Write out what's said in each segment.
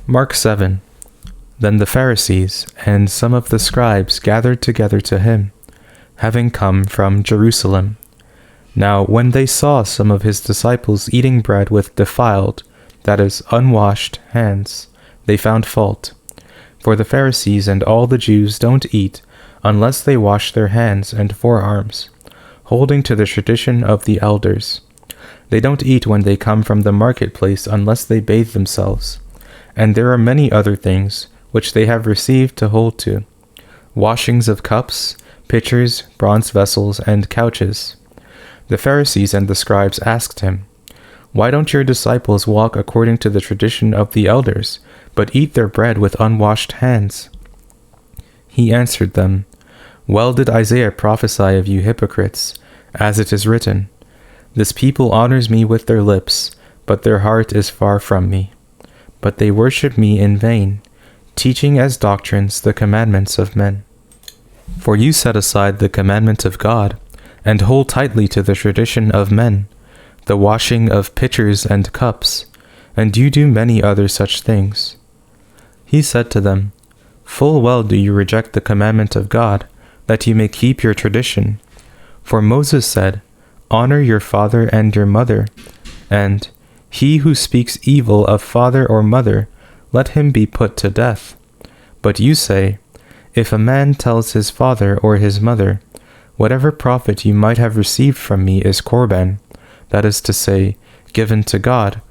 Mark 7. Then the Pharisees and some of the scribes gathered together to him, having come from Jerusalem. Now when they saw some of his disciples eating bread with defiled, that is, unwashed, hands, they found fault. For the Pharisees and all the Jews don't eat unless they wash their hands and forearms, holding to the tradition of the elders. They don't eat when they come from the marketplace unless they bathe themselves. And there are many other things which they have received to hold to, washings of cups, pitchers, bronze vessels, and couches. The Pharisees and the scribes asked him, "Why don't your disciples walk according to the tradition of the elders, but eat their bread with unwashed hands?" He answered them, "Well did Isaiah prophesy of you hypocrites, as it is written, 'This people honors me with their lips, but their heart is far from me. But they worship me in vain, teaching as doctrines the commandments of men.' For you set aside the commandment of God, and hold tightly to the tradition of men, the washing of pitchers and cups, and you do many other such things." He said to them, "Full well do you reject the commandment of God, that you may keep your tradition. For Moses said, 'Honor your father and your mother,' and 'He who speaks evil of father or mother, let him be put to death.' But you say, 'If a man tells his father or his mother, whatever profit you might have received from me is korban, that is to say, given to God,'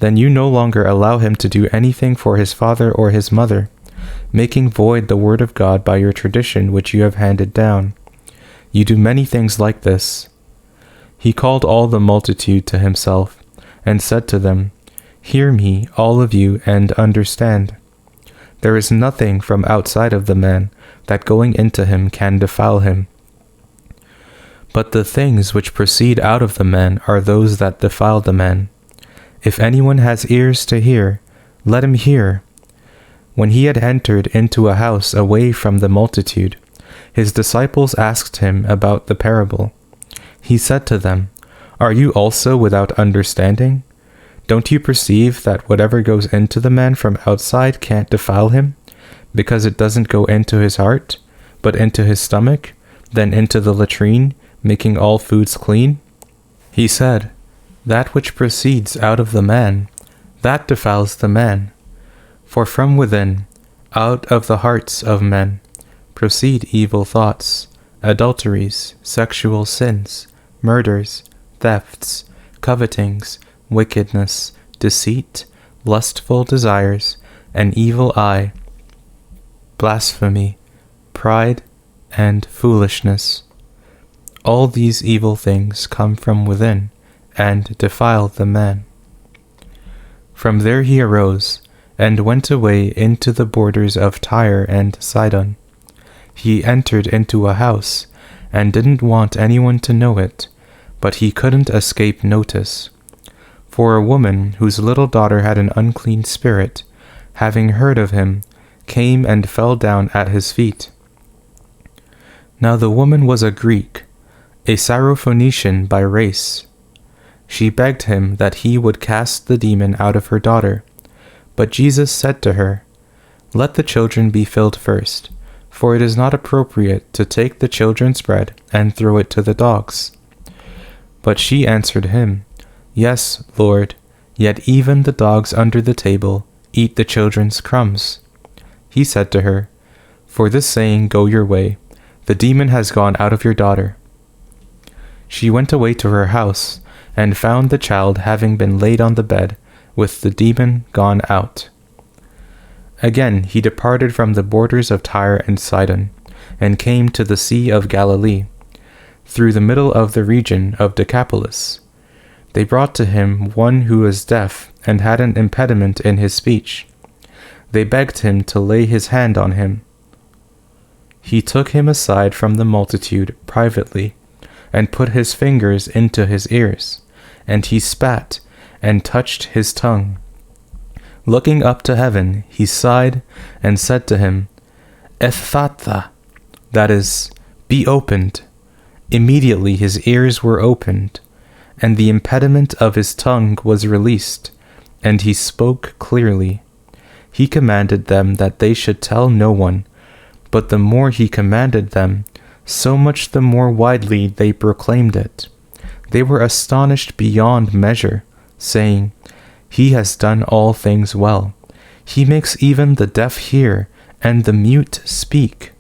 then you no longer allow him to do anything for his father or his mother, making void the word of God by your tradition which you have handed down. You do many things like this." He called all the multitude to himself, and said to them, "Hear me, all of you, and understand. There is nothing from outside of the man that going into him can defile him. But the things which proceed out of the man are those that defile the man. If anyone has ears to hear, let him hear." When he had entered into a house away from the multitude, his disciples asked him about the parable. He said to them, "Are you also without understanding? Don't you perceive that whatever goes into the man from outside can't defile him, because it doesn't go into his heart, but into his stomach, then into the latrine, making all foods clean?" He said, "That which proceeds out of the man, that defiles the man. For from within, out of the hearts of men, proceed evil thoughts, adulteries, sexual sins, murders, thefts, covetings, wickedness, deceit, lustful desires, an evil eye, blasphemy, pride, and foolishness. All these evil things come from within, and defile the man." From there he arose, and went away into the borders of Tyre and Sidon. He entered into a house, and didn't want anyone to know it, but he couldn't escape notice. For a woman whose little daughter had an unclean spirit, having heard of him, came and fell down at his feet. Now the woman was a Greek, a Syrophoenician by race. She begged him that he would cast the demon out of her daughter. But Jesus said to her, "Let the children be filled first, for it is not appropriate to take the children's bread and throw it to the dogs." But she answered him, "Yes, Lord, yet even the dogs under the table eat the children's crumbs." He said to her, "For this saying go your way, the demon has gone out of your daughter." She went away to her house, and found the child having been laid on the bed, with the demon gone out. Again he departed from the borders of Tyre and Sidon, and came to the Sea of Galilee, through the middle of the region of Decapolis. They brought to him one who was deaf and had an impediment in his speech. They begged him to lay his hand on him. He took him aside from the multitude privately, and put his fingers into his ears, and he spat, and touched his tongue. Looking up to heaven, he sighed, and said to him, "Ephphatha," that is, "Be opened." Immediately his ears were opened, and the impediment of his tongue was released, and he spoke clearly. he commanded them that they should tell no one. But the more he commanded them, so much the more widely they proclaimed it. They were astonished beyond measure, saying, "He has done all things well. He makes even the deaf hear, and the mute speak."